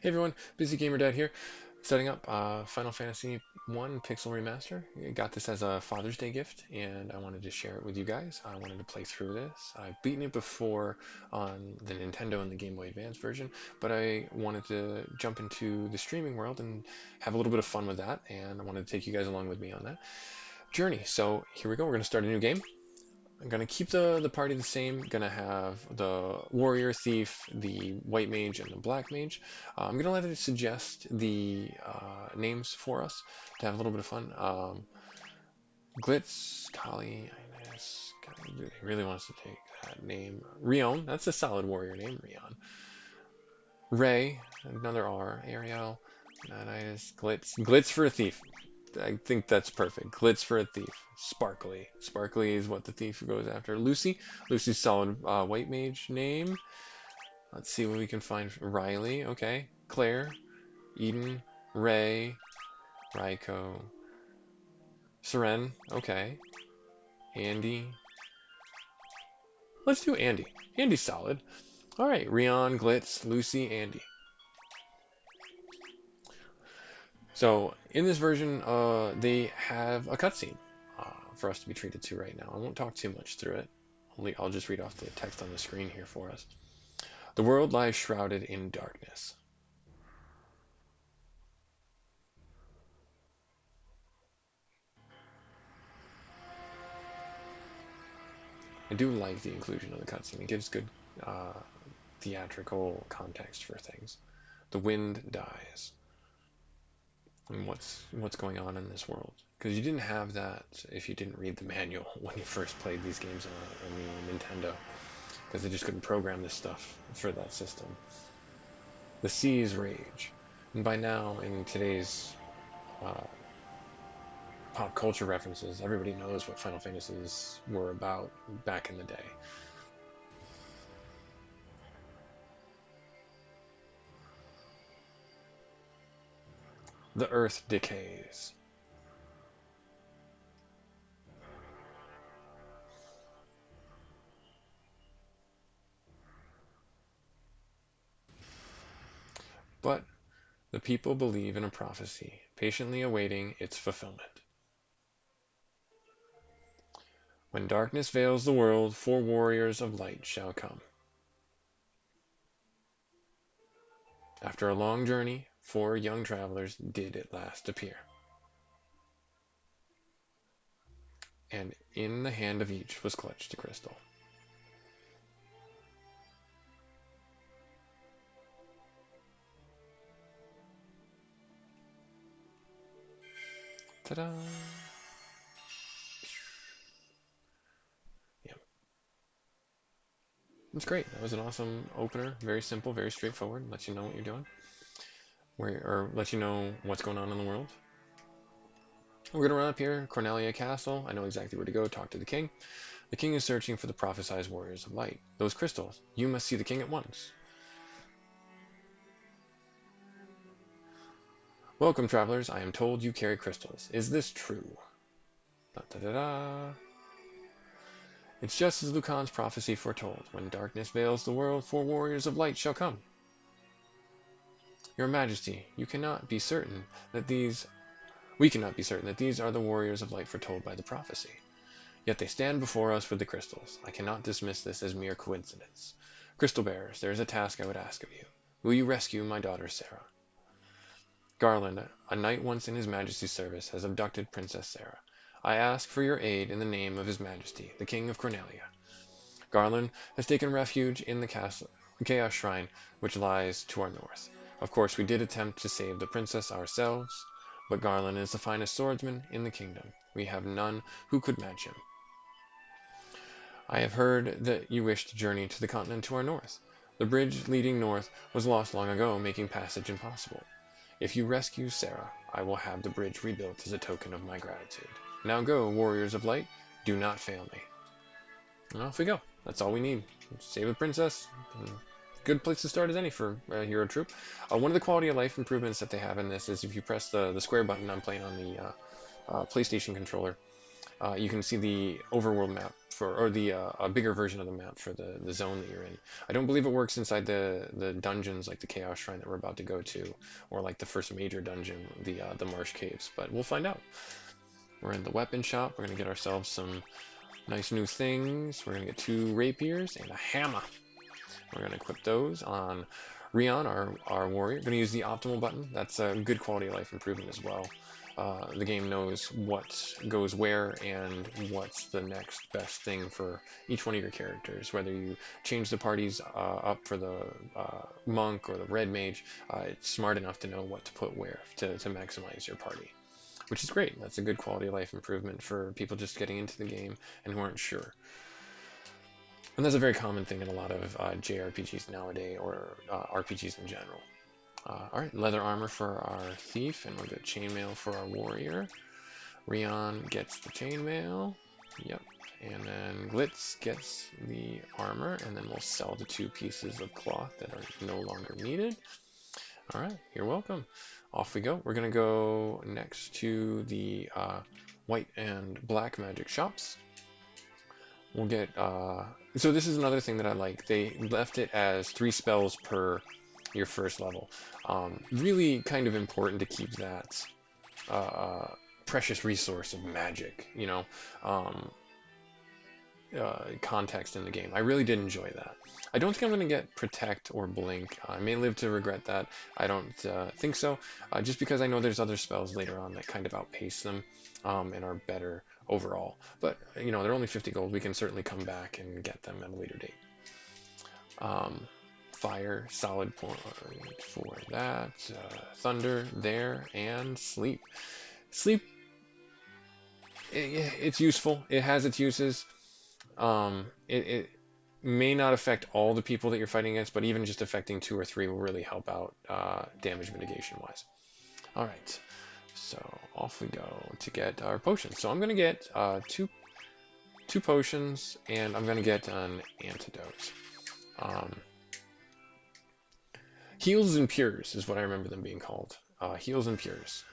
Hey everyone, Busy Gamer Dad here, setting up Final Fantasy 1 Pixel Remaster. I got this as a Father's Day gift, and I wanted to share it with you guys. I wanted to play through this. I've beaten it before on the Nintendo and the Game Boy Advance version, but I wanted to jump into the streaming world and have a little bit of fun with that, and I wanted to take you guys along with me on that journey. So here we go. We're going to start a new game. I'm gonna keep the party the same. Gonna have the warrior, thief, the white mage, and the black mage. I'm gonna let it suggest the names for us to have a little bit of fun. Glitz, Kali, Ines, really wants to take that name. Rion, that's a solid warrior name. Rion. Ray, another R. Ariel, Ines, Glitz. Glitz for a thief. I think that's perfect. Glitz for a thief. Sparkly. Sparkly is what the thief goes after. Lucy. Lucy's solid white mage name. Let's see what we can find. Riley. Okay. Claire. Eden. Ray. Raiko. Seren. Okay. Andy. Let's do Andy. Andy's solid. All right. Rion, Glitz, Lucy, Andy. So in this version, they have a cutscene for us to be treated to right now. I won't talk too much through it. I'll just read off the text on the screen here for us. The world lies shrouded in darkness. I do like the inclusion of the cutscene. It gives good uh, theatrical context for things. The wind dies. And what's going on in this world? Because you didn't have that if you didn't read the manual when you first played these games on the Nintendo, because they just couldn't program this stuff for that system. The seas rage, and by now in today's uh, pop culture references, everybody knows what Final Fantasies were about back in the day. The earth decays. But the people believe in a prophecy, patiently awaiting its fulfillment. When darkness veils the world, 4 warriors of light shall come. After a long journey, 4 young travelers did at last appear. And in the hand of each was clutched a crystal. Ta-da! Yeah, that's great. That was an awesome opener. Very simple, very straightforward. Lets you know what you're doing, or lets you know what's going on in the world. We're gonna run up here, Cornelia Castle. I know exactly where to go. Talk to the king. The king is searching for the prophesized warriors of light. Those crystals. You must see the king at once. Welcome, travelers. I am told you carry crystals. Is this true? Da, da, da, da. It's just as Lucan's prophecy foretold. When darkness veils the world, 4 warriors of light shall come. Your Majesty, you cannot be certain that these... We cannot be certain that these are the warriors of light foretold by the prophecy. Yet they stand before us with the crystals. I cannot dismiss this as mere coincidence. Crystal bearers, there is a task I would ask of you. Will you rescue my daughter Sarah? Garland, a knight once in His Majesty's service, has abducted Princess Sarah. I ask for your aid in the name of His Majesty, the King of Cornelia. Garland has taken refuge in the castle, Chaos Shrine, which lies to our north. Of course, we did attempt to save the princess ourselves, but Garland is the finest swordsman in the kingdom. We have none who could match him. I have heard that you wish to journey to the continent to our north. The bridge leading north was lost long ago, making passage impossible. If you rescue Sarah, I will have the bridge rebuilt as a token of my gratitude. Now go, warriors of light, do not fail me. And off we go. That's all we need. Save the princess. Good place to start as any for a hero troop. One of the quality of life improvements that they have in this is if you press the square button, I'm playing on the PlayStation controller, you can see the overworld map for, or the a bigger version of the map for the zone that you're in. I don't believe it works inside the dungeons like the Chaos Shrine that we're about to go to, or like the first major dungeon, the Marsh Caves, but we'll find out. We're in the weapon shop. We're gonna get ourselves some nice new things. We're gonna get 2 rapiers and a hammer. We're gonna equip those on Rion, our warrior. Gonna use the optimal button. That's a good quality of life improvement as well. The game knows what goes where and what's the next best thing for each one of your characters. Whether you change the parties up for the monk or the red mage, it's smart enough to know what to put where to maximize your party, which is great. That's a good quality of life improvement for people just getting into the game and who aren't sure. And that's a very common thing in a lot of JRPGs nowadays, or RPGs in general. Alright, leather armor for our thief, and we'll get chainmail for our warrior. Rion gets the chainmail. Yep. And then Glitz gets the armor, and then we'll sell the 2 pieces of cloth that are no longer needed. Alright, you're welcome. Off we go. We're going to go next to the white and black magic shops. We'll get... so this is another thing that I like. They left it as 3 spells per your first level. Really kind of important to keep that precious resource of magic, you know, context in the game. I really did enjoy that. I don't think I'm going to get Protect or Blink. I may live to regret that. I don't think so, just because I know there's other spells later on that kind of outpace them and are better overall. But, you know, they're only 50 gold. We can certainly come back and get them at a later date. Fire, solid point for that. Thunder there, and sleep. Sleep, it's useful. It has its uses. It may not affect all the people that you're fighting against, but even just affecting 2 or 3 will really help out damage mitigation wise. All right, so off we go to get our potions. So I'm going to get two potions, and I'm going to get an antidote. Heals and Pures is what I remember them being called. Heals and Pures.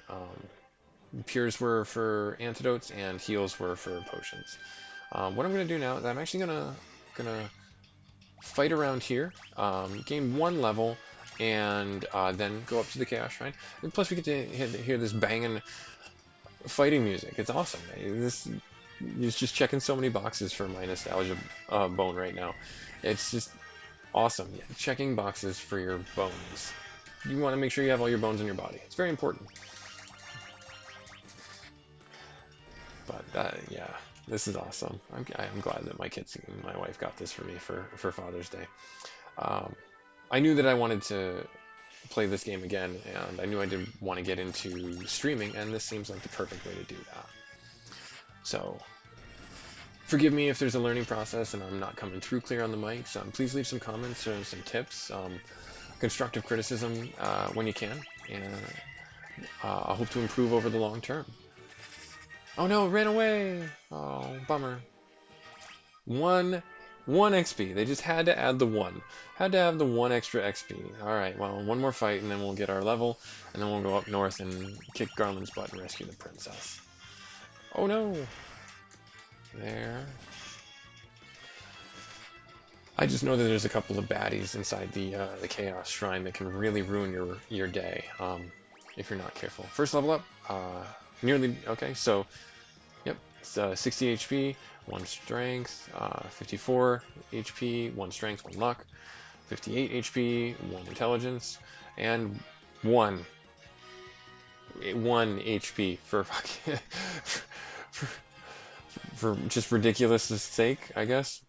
Pures were for antidotes, and heals were for potions. What I'm going to do now is I'm actually gonna fight around here, gain 1 level, and then go up to the Chaos Shrine. And plus, we get to hear this banging fighting music. It's awesome. This is just checking so many boxes for my nostalgia bone right now. It's just awesome. Yeah, checking boxes for your bones. You want to make sure you have all your bones in your body. It's very important. But yeah, this is awesome. I'm glad that my kids and my wife got this for me for Father's Day. I knew that I wanted to play this game again, and I knew I did want to get into streaming, and this seems like the perfect way to do that. So, forgive me if there's a learning process and I'm not coming through clear on the mic. So please leave some comments or some tips, constructive criticism when you can, and I hope to improve over the long term. Oh no, it ran away! Oh, bummer. One XP. They just had to add the 1. Had to have the 1 extra XP. Alright, well, 1 more fight and then we'll get our level, and then we'll go up north and kick Garland's butt and rescue the princess. Oh no! There. I just know that there's a couple of baddies inside the Chaos Shrine that can really ruin your day if you're not careful. First level up, nearly okay. So, yep, it's 60 HP, 1 strength, 54 HP, 1 strength, 1 luck, 58 HP, 1 intelligence, and 1 HP for fucking for just ridiculous sake, I guess.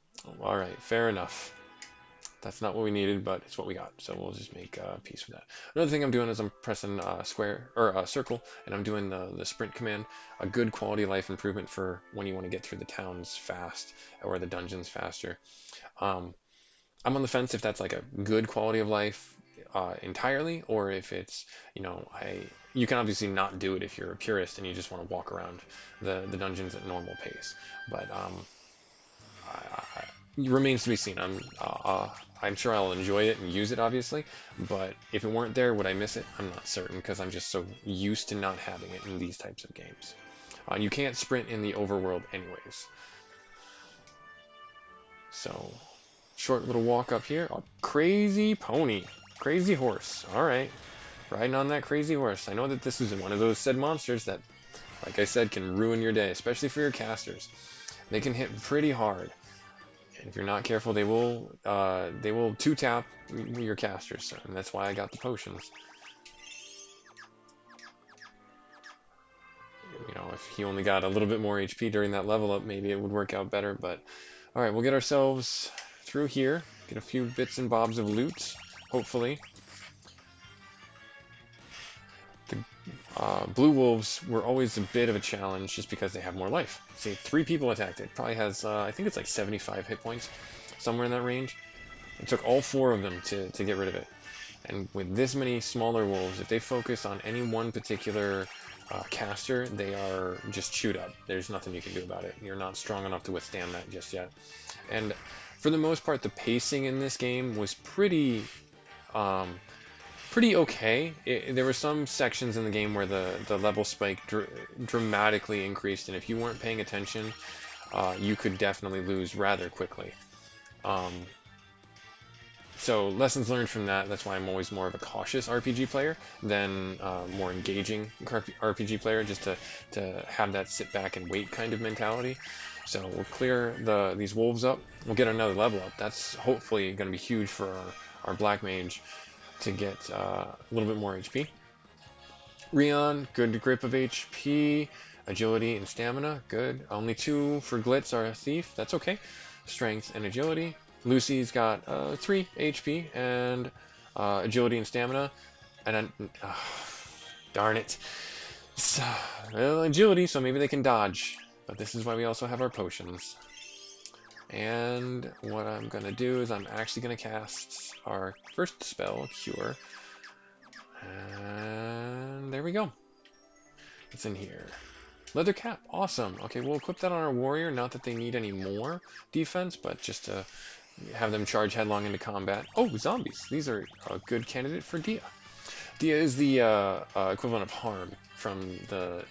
Alright, fair enough. That's not what we needed, but it's what we got, so we'll just make peace with that. Another thing I'm doing is I'm pressing square, or circle, and I'm doing the sprint command. A good quality of life improvement for when you want to get through the towns fast, or the dungeons faster. I'm on the fence if that's like a good quality of life entirely, or if it's, you know, you can obviously not do it if you're a purist and you just want to walk around the dungeons at normal pace. But it remains to be seen. I'm sure I'll enjoy it and use it, obviously, but if it weren't there, would I miss it? I'm not certain, because I'm just so used to not having it in these types of games. You can't sprint in the overworld anyways. So, short little walk up here. Oh, crazy pony. Crazy horse. Alright. Riding on that crazy horse. I know that this is one of those said monsters that, like I said, can ruin your day, especially for your casters. They can hit pretty hard. And if you're not careful, they will 2-tap your casters, and that's why I got the potions. You know, if he only got a little bit more HP during that level up, maybe it would work out better, but... Alright, we'll get ourselves through here, get a few bits and bobs of loot, hopefully. The blue wolves were always a bit of a challenge just because they have more life. See, 3 people attacked it. Probably has, I think it's like 75 hit points, somewhere in that range. It took all 4 of them to get rid of it. And with this many smaller wolves, if they focus on any one particular caster, they are just chewed up. There's nothing you can do about it. You're not strong enough to withstand that just yet. And for the most part, the pacing in this game was pretty okay. There were some sections in the game where the level spike dramatically increased, and if you weren't paying attention, you could definitely lose rather quickly. So lessons learned from that. That's why I'm always more of a cautious RPG player than more engaging RPG player, just to have that sit back and wait kind of mentality. So we'll clear these wolves up. We'll get another level up. That's hopefully going to be huge for our black mage to get a little bit more HP. Rion, good grip of HP, agility and stamina, good. Only 2 for Glitz, our thief. That's okay. Strength and agility. Lucy's got 3 HP and agility and stamina, and then, darn it, well, agility, so maybe they can dodge, but this is why we also have our potions. And what I'm going to do is I'm actually going to cast our first spell, Cure, and there we go. What's in here? Leather cap, awesome. Okay, we'll equip that on our warrior, not that they need any more defense, but just to have them charge headlong into combat. Oh, zombies. These are a good candidate for Dia. Dia is the equivalent of Harm from the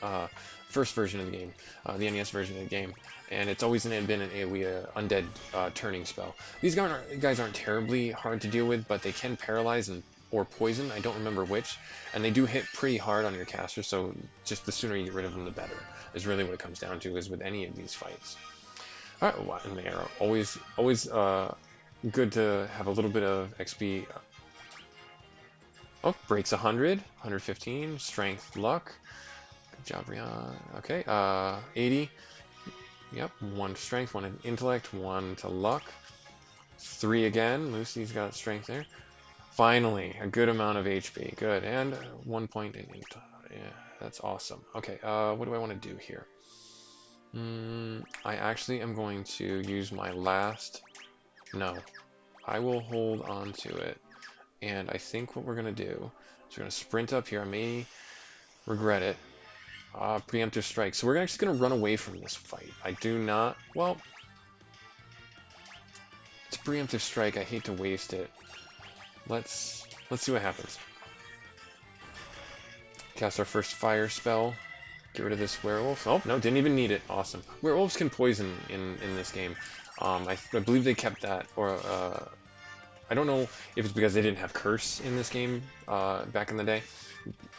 first version of the game, the NES version of the game, and it's always been an AoE undead turning spell. These guys aren't terribly hard to deal with, but they can paralyze or poison, I don't remember which, and they do hit pretty hard on your caster, so just the sooner you get rid of them, the better, is really what it comes down to, is with any of these fights. Alright, well, and they are always good to have a little bit of XP. Oh, breaks 100, 115, strength, luck. Good job, Rion. Okay, 80. Yep, 1 to strength, 1 in intellect, 1 to luck. 3 again. Lucy's got strength there. Finally, a good amount of HP. Good, and 1 point in intellect. Yeah, that's awesome. Okay, what do I want to do here? I actually am going to use my last... No. I will hold on to it. And I think what we're going to do is we're going to sprint up here. I may regret it. Preemptive strike. So we're actually going to run away from this fight. I do not... Well... It's preemptive strike. I hate to waste it. Let's see what happens. Cast our first fire spell. Get rid of this werewolf. Oh, no, didn't even need it. Awesome. Werewolves can poison in this game. I believe they kept that, or I don't know if it's because they didn't have curse in this game back in the day,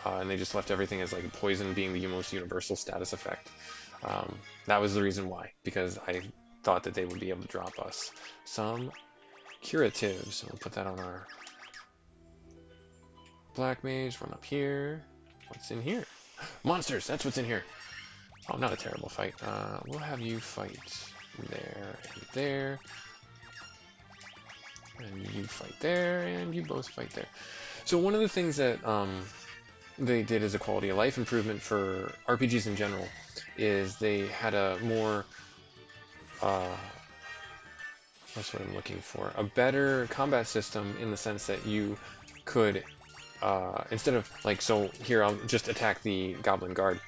and they just left everything as like poison being the most universal status effect. That was the reason why, because I thought that they would be able to drop us some curatives. So we'll put that on our black mage. Run up here. What's in here? Monsters! That's what's in here. Oh, not a terrible fight. We'll have you fight there and there. And you fight there, and you both fight there. So one of the things that they did as a quality of life improvement for RPGs in general is they had a more... that's what I'm looking for. A better combat system in the sense that you could... instead of, like, so here I'll just attack the Goblin Guard.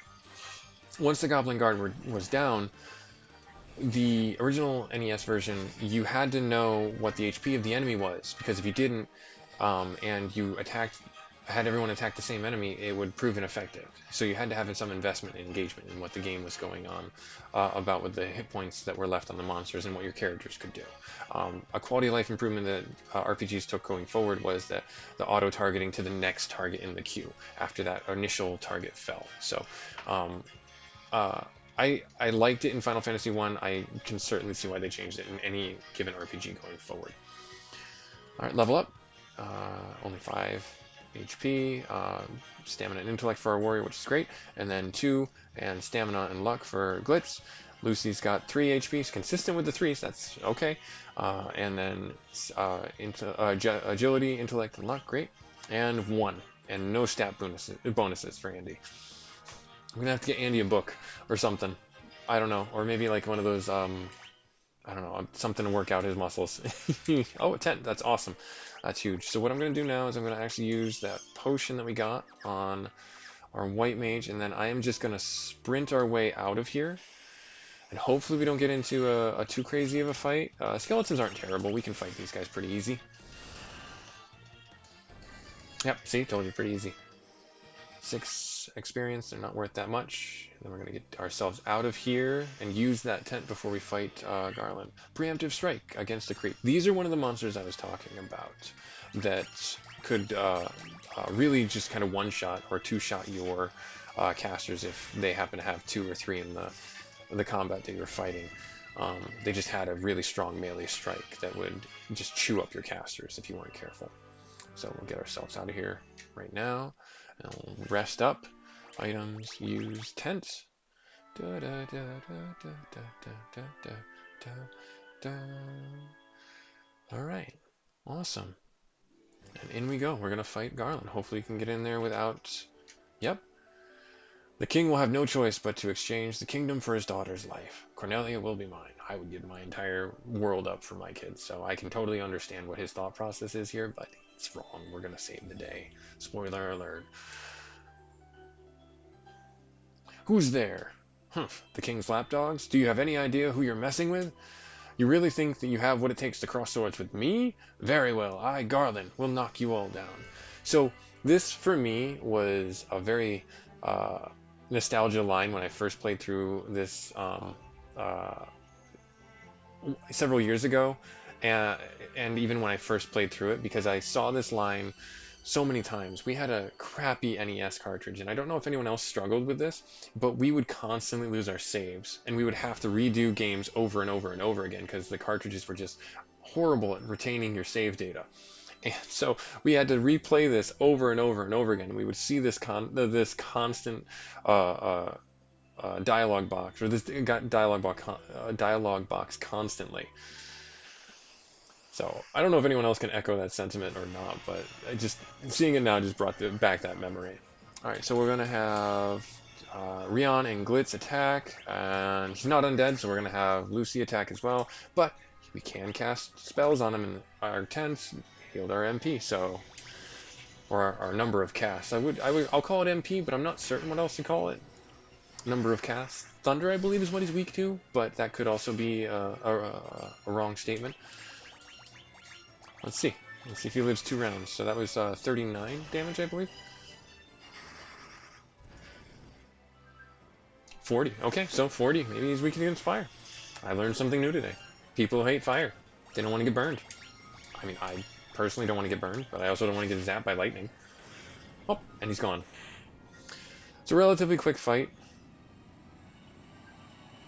Once the Goblin Guard was down, the original NES version, you had to know what the HP of the enemy was, because if you didn't, and you attacked had everyone attack the same enemy, it would prove ineffective. So you had to have some investment and engagement in what the game was going on about with the hit points that were left on the monsters and what your characters could do. A quality of life improvement that RPGs took going forward was that the auto-targeting to the next target in the queue after that initial target fell. So I liked it in Final Fantasy 1. I can certainly see why they changed it in any given RPG going forward. Alright, level up. Only 5 HP, stamina and intellect for our warrior, which is great, and then 2, and stamina and luck for Glitz. Lucy's got 3 HP, consistent with the 3s, that's okay. And then agility, intellect, and luck, great. And 1, and no stat bonuses for Andy. I'm gonna have to get Andy a book or something. I don't know, or maybe like one of those, I don't know, something to work out his muscles. Oh, a tent, that's awesome. That's huge. So what I'm going to do now is I'm going to actually use that potion that we got on our white mage, and then I am just going to sprint our way out of here. And hopefully we don't get into a too crazy of a fight. Skeletons aren't terrible. We can fight these guys pretty easy. Yep, see? Told you, pretty easy. 6 experience, they're not worth that much. And then we're going to get ourselves out of here and use that tent before we fight Garland. Preemptive strike against the creep. These are one of the monsters I was talking about that could really just kind of one-shot or two-shot your casters if they happen to have 2 or 3 in the combat that you're fighting. They just had a really strong melee strike that would just chew up your casters if you weren't careful. So we'll get ourselves out of here right now. And we'll rest up. Items, use tent. Alright, awesome. And in we go. We're going to fight Garland. Hopefully we can get in there without... Yep. The king will have no choice but to exchange the kingdom for his daughter's life. Cornelia will be mine. I would give my entire world up for my kids, so I can totally understand what his thought process is here, but it's wrong. We're going to save the day. Spoiler alert. Who's there? Humph, the king's lapdogs? Do you have any idea who you're messing with? You really think that you have what it takes to cross swords with me? Very well, I, Garland, will knock you all down. So this, for me, was a very nostalgia line when I first played through this several years ago, and even when I first played through it, because I saw this line so many times. We had a crappy NES cartridge, and I don't know if anyone else struggled with this, but we would constantly lose our saves, and we would have to redo games over and over and over again because the cartridges were just horrible at retaining your save data. And so we had to replay this over and over and over again. We would see this constant dialogue box, or this dialogue box constantly. So I don't know if anyone else can echo that sentiment or not, but seeing it now just brought back that memory. All right, so we're gonna have Rion and Glitz attack, and he's not undead, so we're gonna have Lucy attack as well. But we can cast spells on him in our tents, healed our MP, so or our number of casts. I'll call it MP, but I'm not certain what else to call it. Number of casts. Thunder, I believe, is what he's weak to, but that could also be a wrong statement. Let's see. Let's see if he lives 2 rounds. So that was 39 damage, I believe. 40. Okay, so 40. Maybe he's weak against fire. I learned something new today. People hate fire. They don't want to get burned. I mean, I personally don't want to get burned, but I also don't want to get zapped by lightning. Oh, and he's gone. It's a relatively quick fight.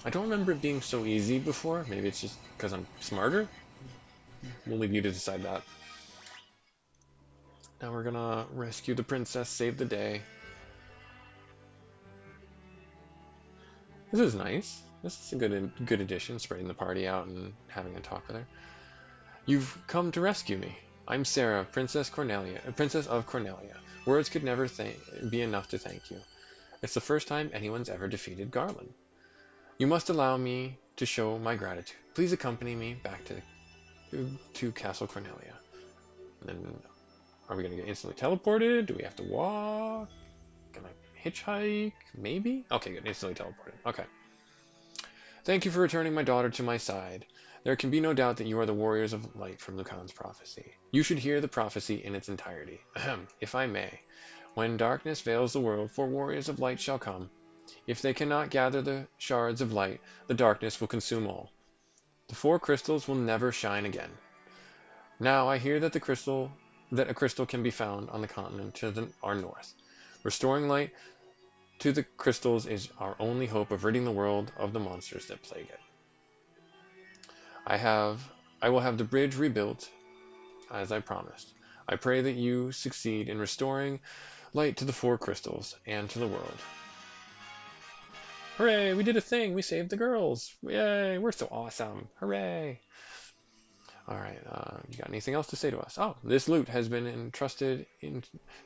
I don't remember it being so easy before. Maybe it's just because I'm smarter. We'll leave you to decide that. Now we're gonna rescue the princess, save the day. This is nice. This is a good addition, spreading the party out and having a talk with her. You've come to rescue me. I'm Sarah, Princess of Cornelia. Words could never be enough to thank you. It's the first time anyone's ever defeated Garland. You must allow me to show my gratitude. Please accompany me back to Castle Cornelia. And then, are we going to get instantly teleported? Do we have to walk? Can I hitchhike? Maybe? Okay, good. Instantly teleported. Okay. Thank you for returning my daughter to my side. There can be no doubt that you are the warriors of light from Lucan's prophecy. You should hear the prophecy in its entirety. Ahem, if I may. When darkness veils the world, 4 warriors of light shall come. If they cannot gather the shards of light, the darkness will consume all. The 4 crystals will never shine again. Now I hear that a crystal can be found on the continent to our north. Restoring light to the crystals is our only hope of ridding the world of the monsters that plague it. I will have the bridge rebuilt, as I promised. I pray that you succeed in restoring light to the 4 crystals and to the world. Hooray, we did a thing! We saved the girls! Yay, we're so awesome! Hooray! Alright, you got anything else to say to us? Oh, this loot has been entrusted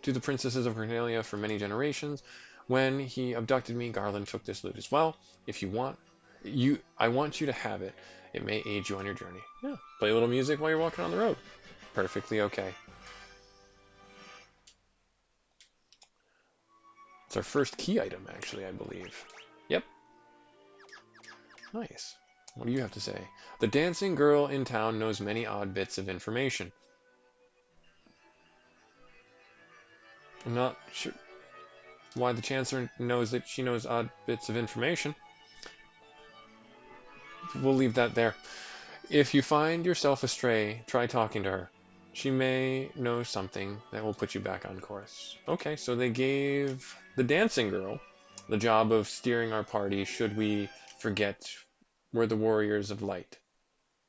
to the princesses of Cornelia for many generations. When he abducted me, Garland took this loot as well. If you want, I want you to have it. It may aid you on your journey. Yeah, play a little music while you're walking on the road. Perfectly okay. It's our first key item, actually, I believe. Yep. Nice. What do you have to say? The dancing girl in town knows many odd bits of information. I'm not sure why the Chancellor knows that she knows odd bits of information. We'll leave that there. If you find yourself astray, try talking to her. She may know something that will put you back on course. Okay, so they gave the dancing girl the job of steering our party should we forget we're the warriors of light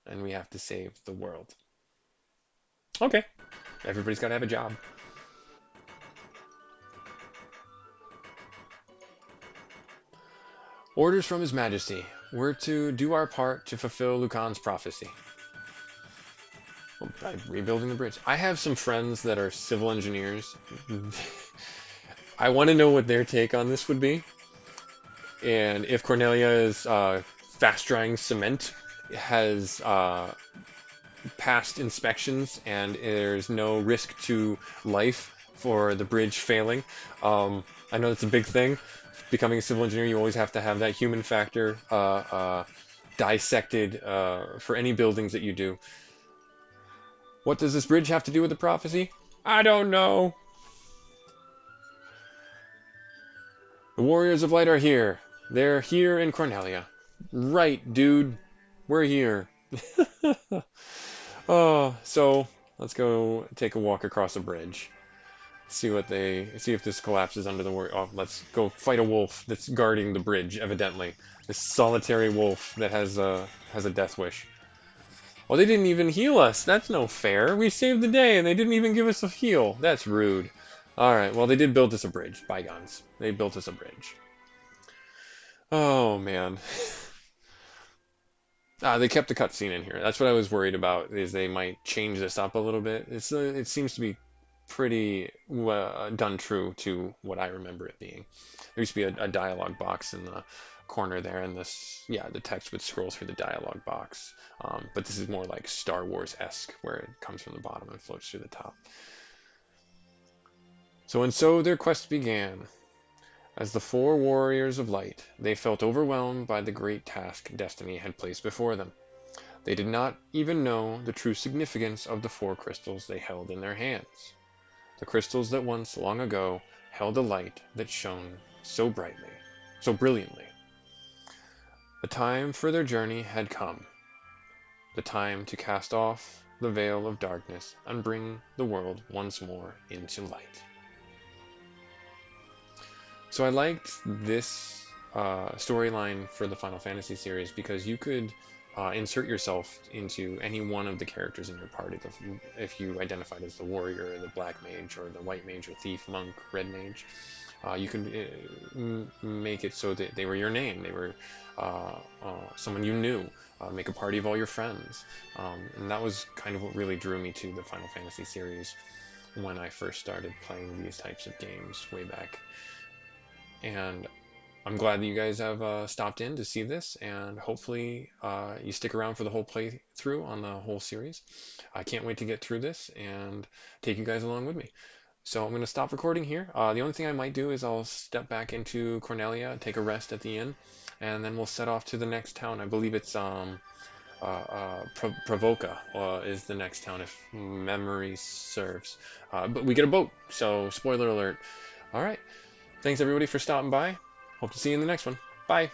and we have to save the world. Okay, everybody's got to have a job. Orders from His Majesty. We're to do our part to fulfill Lucan's prophecy. By rebuilding the bridge. I have some friends that are civil engineers. I want to know what their take on this would be. And if Cornelia is fast-drying cement, has passed inspections, and there's no risk to life for the bridge failing. I know that's a big thing. Becoming a civil engineer, you always have to have that human factor dissected for any buildings that you do. What does this bridge have to do with the prophecy? I don't know. The Warriors of Light are here. They're here in Cornelia. Right, dude. We're here. Oh, so let's go take a walk across a bridge. See if this collapses under the warrior. Oh, let's go fight a wolf that's guarding the bridge, evidently. This solitary wolf that has a death wish. Well, they didn't even heal us. That's no fair. We saved the day and they didn't even give us a heal. That's rude. Alright, well, they did build us a bridge. Bygones. They built us a bridge. Oh, man. They kept the cutscene in here. That's what I was worried about, is they might change this up a little bit. It seems to be pretty done true to what I remember it being. There used to be a dialogue box in the corner there, and the text would scroll through the dialogue box. But this is more like Star Wars-esque, where it comes from the bottom and floats through the top. So their quest began. As the 4 warriors of light, they felt overwhelmed by the great task destiny had placed before them. They did not even know the true significance of the 4 crystals they held in their hands. The crystals that once, long ago, held a light that shone so brightly, so brilliantly. The time for their journey had come. The time to cast off the veil of darkness and bring the world once more into light. So I liked this storyline for the Final Fantasy series because you could insert yourself into any one of the characters in your party. If you identified as the warrior, or the black mage, or the white mage, or thief, monk, red mage, you could make it so that they were your name. They were someone you knew. Make a party of all your friends. And that was kind of what really drew me to the Final Fantasy series when I first started playing these types of games way back. And I'm glad that you guys have stopped in to see this, and hopefully you stick around for the whole playthrough on the whole series. I can't wait to get through this and take you guys along with me. So I'm going to stop recording here. The only thing I might do is I'll step back into Cornelia, take a rest at the inn, and then we'll set off to the next town. I believe it's Provoca is the next town, if memory serves. But we get a boat, so spoiler alert. All right. Thanks everybody for stopping by. Hope to see you in the next one. Bye.